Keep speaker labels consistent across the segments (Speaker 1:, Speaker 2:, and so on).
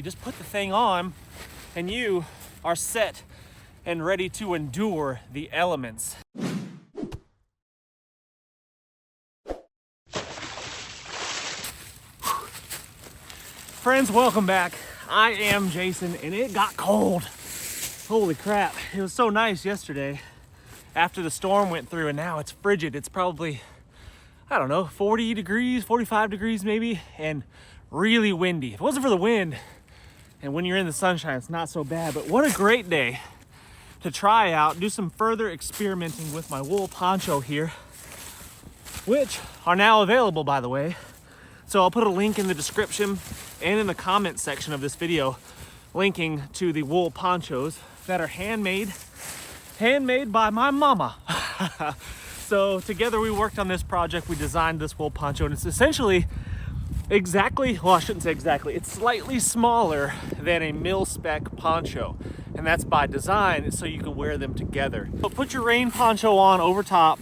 Speaker 1: You just put the thing on and you are set and ready to endure the elements. Friends, welcome back. I am Jason and it got cold. Holy crap. It was so nice yesterday after the storm went through, and now it's frigid. It's probably, I don't know, 40 degrees, 45 degrees maybe, and really windy. If it wasn't for the wind, and when you're in the sunshine, it's not so bad. But what a great day to try out, do some further experimenting with my wool poncho here, which are now available, by the way. So I'll put a link in the description and in the comment section of this video, linking to the wool ponchos that are handmade by my mama. So together we worked on this project. We designed this wool poncho, and it's essentially exactly, well, I shouldn't say exactly, it's slightly smaller than a mil-spec poncho, and that's by design so you can wear them together. So put your rain poncho on over top,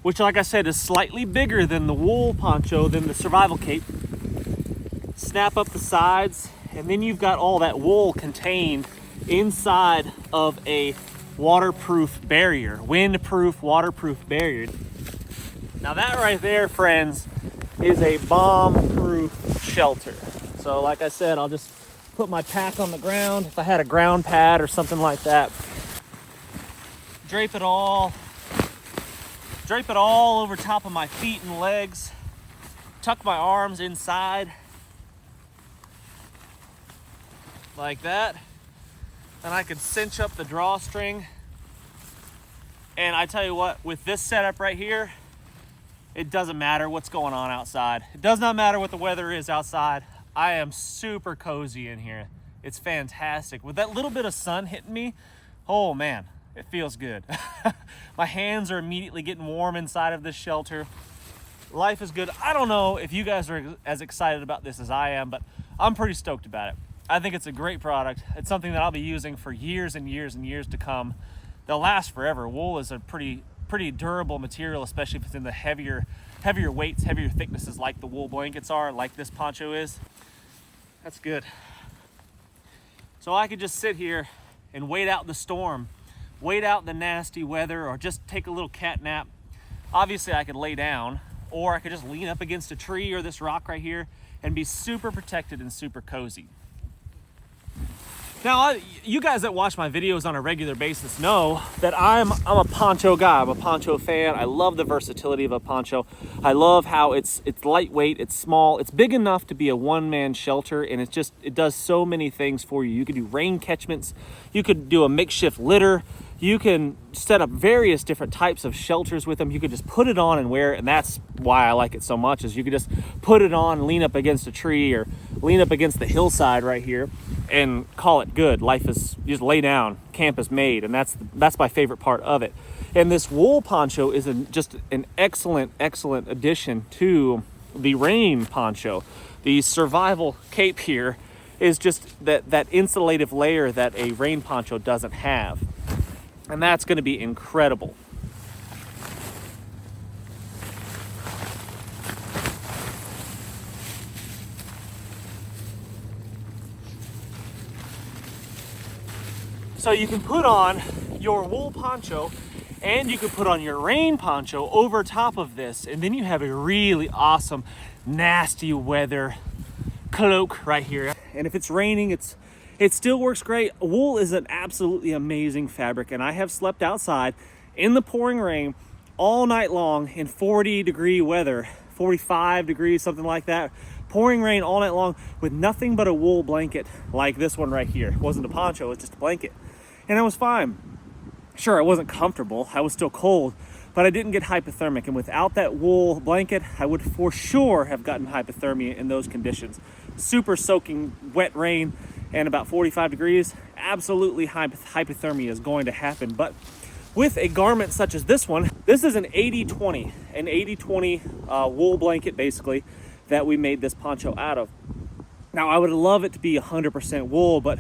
Speaker 1: which, like I said, is slightly bigger than the wool poncho, than the survival cape. Snap up the sides, and then you've got all that wool contained inside of a waterproof barrier, windproof, waterproof barrier. Now that right there, friends, is a bomb-proof shelter. So like I said, I'll just put my pack on the ground. If I had a ground pad or something like that, drape it all over top of my feet and legs, tuck my arms inside like that, and I could cinch up the drawstring. And I tell you what, with this setup right here, it doesn't matter what's going on outside. It does not matter what the weather is outside. I am super cozy in here. It's fantastic. With that little bit of sun hitting me, oh man, it feels good. My hands are immediately getting warm inside of this shelter. Life is good. I don't know if you guys are as excited about this as I am, but I'm pretty stoked about it. I think it's a great product. It's something that I'll be using for years and years and years to come. They'll last forever. Wool is a pretty durable material, especially if it's in the heavier weights, heavier thicknesses like the wool blankets are, like this poncho is. That's good. So I could just sit here and wait out the storm, wait out the nasty weather, or just take a little cat nap. Obviously I could lay down, or I could just lean up against a tree or this rock right here and be super protected and super cozy. Now, you guys that watch my videos on a regular basis know that I'm a poncho guy. I'm a poncho fan. I love the versatility of a poncho. I love how it's lightweight, it's small, it's big enough to be a one-man shelter, and it does so many things for you. You could do rain catchments, you could do a makeshift litter, you can set up various different types of shelters with them. You could just put it on and wear it, and that's why I like it so much, is you could just put it on, lean up against a tree or lean up against the hillside right here and call it good. Life is, you just lay down, camp is made, and that's my favorite part of it. And this wool poncho is just an excellent addition to the rain poncho. The survival cape here is just that insulative layer that a rain poncho doesn't have. And that's going to be incredible. So you can put on your wool poncho and you can put on your rain poncho over top of this, and then you have a really awesome nasty weather cloak right here. And if it's raining, it still works great. Wool is an absolutely amazing fabric, and I have slept outside in the pouring rain all night long in 40-degree weather, 45 degrees, something like that. Pouring rain all night long with nothing but a wool blanket like this one right here. It wasn't a poncho, it was just a blanket. And I was fine. Sure, I wasn't comfortable, I was still cold, but I didn't get hypothermic. And without that wool blanket, I would for sure have gotten hypothermia in those conditions. Super soaking wet rain and about 45 degrees, absolutely hypothermia is going to happen. But with a garment such as this one, this is an 80-20 wool blanket basically that we made this poncho out of. Now I would love it to be 100% wool, but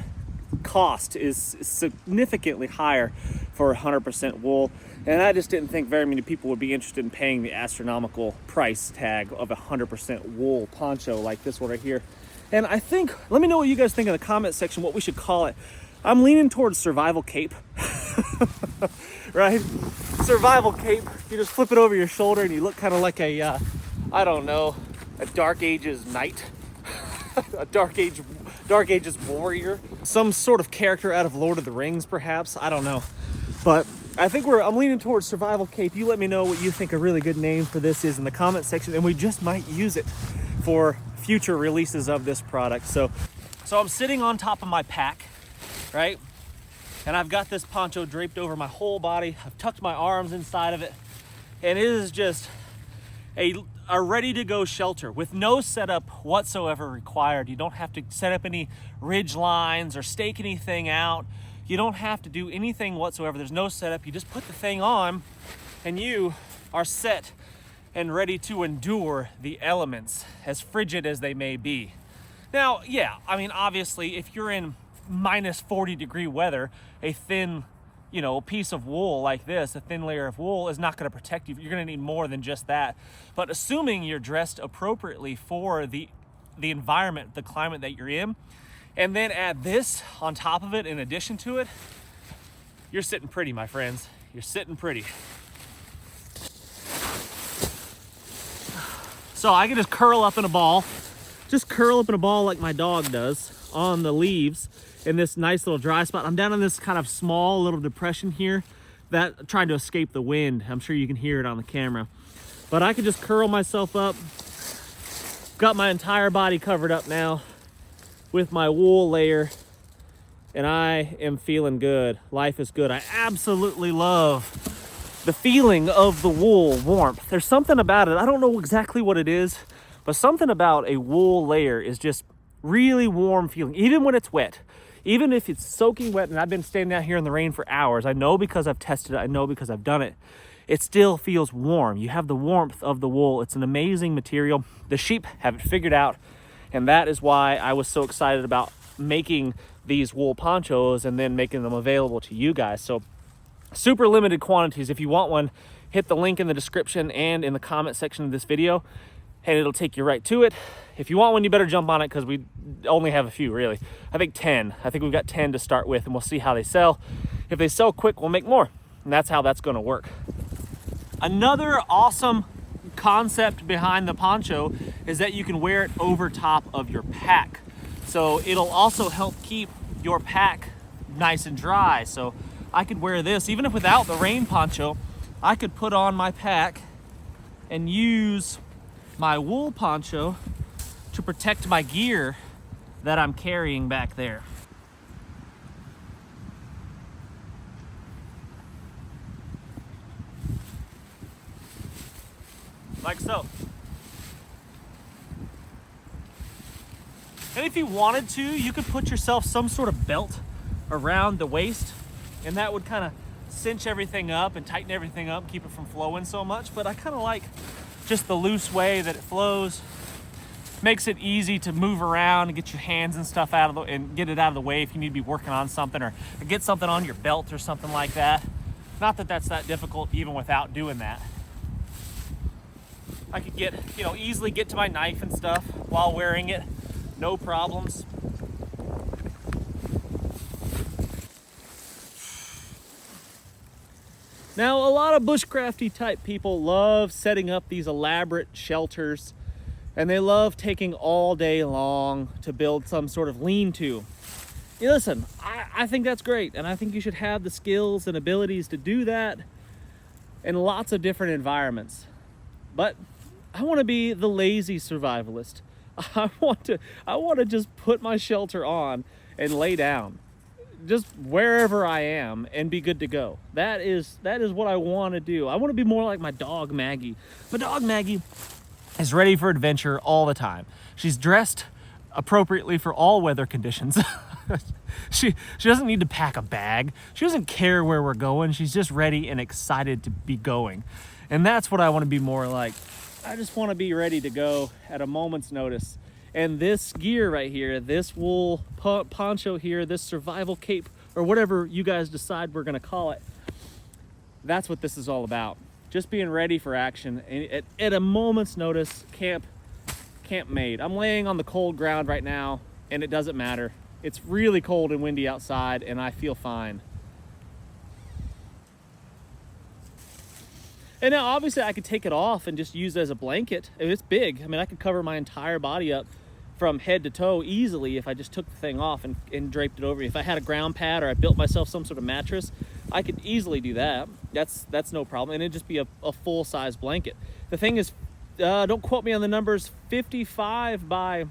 Speaker 1: cost is significantly higher for 100% wool, and I just didn't think very many people would be interested in paying the astronomical price tag of 100% wool poncho like this one right here. And I think, let me know what you guys think in the comment section, what we should call it. I'm leaning towards survival cape, right? Survival cape. You just flip it over your shoulder and you look kind of like a, I don't know, a Dark Ages knight, a Dark Ages warrior, some sort of character out of Lord of the Rings, perhaps. I don't know, but I think I'm leaning towards survival cape. You let me know what you think a really good name for this is in the comment section, and we just might use it for future releases of this product. So I'm sitting on top of my pack, right? And I've got this poncho draped over my whole body. I've tucked my arms inside of it. And it is just a ready-to-go shelter with no setup whatsoever required. You don't have to set up any ridge lines or stake anything out. You don't have to do anything whatsoever. There's no setup. You just put the thing on and you are set and ready to endure the elements, as frigid as they may be. Now, yeah, I mean, obviously, if you're in minus 40-degree weather, a thin, piece of wool like this, a thin layer of wool is not going to protect you. You're going to need more than just that. But assuming you're dressed appropriately for the environment, the climate that you're in, and then add this on top of it in addition to it, you're sitting pretty, my friends. You're sitting pretty. So I can just curl up in a ball like my dog does on the leaves in this nice little dry spot. I'm down in this kind of small little depression here that trying to escape the wind. I'm sure you can hear it on the camera, but I can just curl myself up. Got my entire body covered up now with my wool layer, and I am feeling good. Life is good. I absolutely love the feeling of the wool warmth. There's something about it. I don't know exactly what it is, but something about a wool layer is just really warm feeling, even when it's wet. Even if it's soaking wet, and I've been standing out here in the rain for hours, I know because I've tested it, I know because I've done it, it still feels warm. You have the warmth of the wool. It's an amazing material. The sheep have it figured out, and that is why I was so excited about making these wool ponchos and then making them available to you guys. So super limited quantities. If you want one, hit the link in the description and in the comment section of this video, and it'll take you right to it. If you want one, you better jump on it because we only have a few, really. I think 10. I think we've got 10 to start with, and we'll see how they sell. If they sell quick, we'll make more, and that's how that's going to work. Another awesome concept behind the poncho is that you can wear it over top of your pack. So it'll also help keep your pack nice and dry. So I could wear this, even if without the rain poncho, I could put on my pack and use my wool poncho to protect my gear that I'm carrying back there. Like so. And if you wanted to, you could put yourself some sort of belt around the waist, and that would kind of cinch everything up and tighten everything up, keep it from flowing so much. But I kind of like just the loose way that it flows. Makes it easy to move around and get your hands and stuff out of the, and get it out of the way if you need to be working on something, or get something on your belt or something like that. Not that that's that difficult even without doing that. I could get, easily get to my knife and stuff while wearing it, no problems. Now, a lot of bushcrafty type people love setting up these elaborate shelters, and they love taking all day long to build some sort of lean-to. Listen, I think that's great, and I think you should have the skills and abilities to do that in lots of different environments. But I want to be the lazy survivalist. I want to just put my shelter on and lay down, just wherever I am, and be good to go. That is what I want to do. I want to be more like my dog Maggie. My dog Maggie is ready for adventure all the time. She's dressed appropriately for all weather conditions. She doesn't need to pack a bag. She doesn't care where we're going. She's just ready and excited to be going. And that's what I want to be more like. I just want to be ready to go at a moment's notice. And this gear right here, this wool poncho here, this survival cape, or whatever you guys decide we're going to call it, that's what this is all about. Just being ready for action. And at a moment's notice, camp camp made. I'm laying on the cold ground right now, and it doesn't matter. It's really cold and windy outside, and I feel fine. And now obviously I could take it off and just use it as a blanket. It's big. I mean, I could cover my entire body up from head to toe easily if I just took the thing off and draped it over me. If I had a ground pad or I built myself some sort of mattress, I could easily do that. That's no problem. And it'd just be a full-size blanket. The thing is, don't quote me on the numbers, 55 by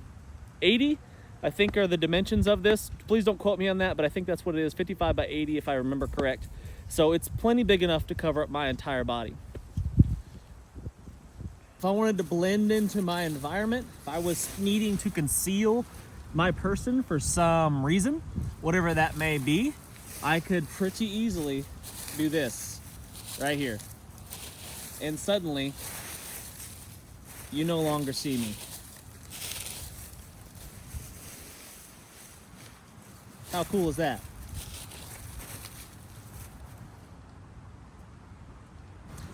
Speaker 1: 80, I think are the dimensions of this. Please don't quote me on that, but I think that's what it is, 55 by 80 if I remember correct. So it's plenty big enough to cover up my entire body. If I wanted to blend into my environment, if I was needing to conceal my person for some reason, whatever that may be, I could pretty easily do this right here. And suddenly, you no longer see me. How cool is that?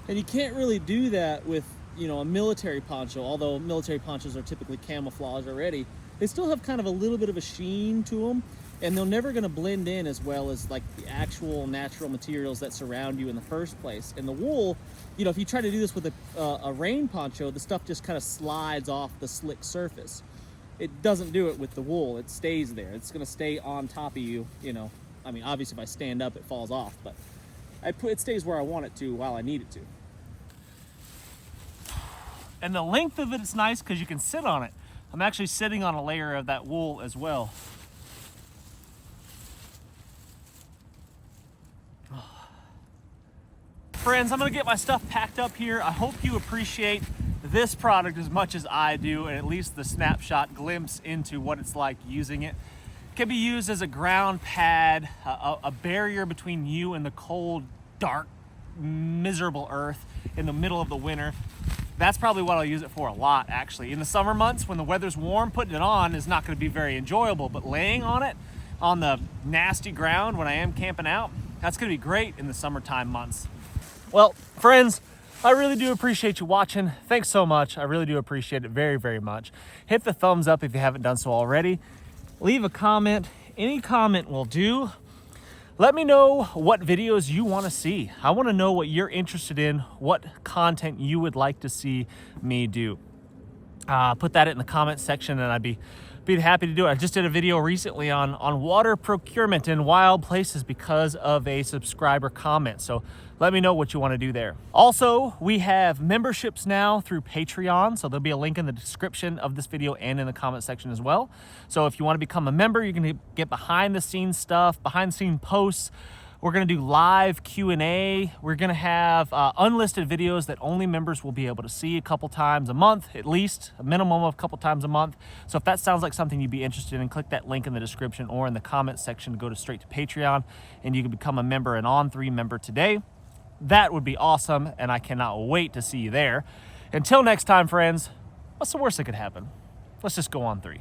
Speaker 1: And you can't really do that with, you know, a military poncho, although military ponchos are typically camouflage already. They still have kind of a little bit of a sheen to them, and they're never going to blend in as well as like the actual natural materials that surround you in the first place. And the wool, you know, if you try to do this with a rain poncho, the stuff just kind of slides off the slick surface. It doesn't do it with the wool. It stays there. It's going to stay on top of you, you know. I mean, obviously if I stand up, it falls off, but it stays where I want it to while I need it to. And the length of it is nice because you can sit on it. I'm actually sitting on a layer of that wool as well. Friends, I'm gonna get my stuff packed up here. I hope you appreciate this product as much as I do, and at least the snapshot glimpse into what it's like using it. It can be used as a ground pad, a barrier between you and the cold, dark, miserable earth in the middle of the winter. That's probably what I'll use it for a lot, actually. In the summer months, when the weather's warm, putting it on is not gonna be very enjoyable, but laying on it on the nasty ground when I am camping out, that's gonna be great in the summertime months. Well, friends, I really do appreciate you watching. Thanks so much. I really do appreciate it very, very much. Hit the thumbs up if you haven't done so already. Leave a comment. Any comment will do. Let me know what videos you want to see. I want to know what you're interested in, what content you would like to see me do. Put that in the comment section and I'd be happy to do it. I just did a video recently on water procurement in wild places because of a subscriber comment. So let me know what you want to do there. Also, we have memberships now through Patreon. So there'll be a link in the description of this video and in the comment section as well. So if you want to become a member, you can get behind the scenes stuff, behind the scene posts. We're going to do live Q&A. We're going to have unlisted videos that only members will be able to see a couple times a month, at least a minimum of a couple times a month. So if that sounds like something you'd be interested in, click that link in the description or in the comment section to go straight to Patreon, and you can become a member, an On3 member today. That would be awesome, and I cannot wait to see you there. Until next time, friends, what's the worst that could happen? Let's just go on 3.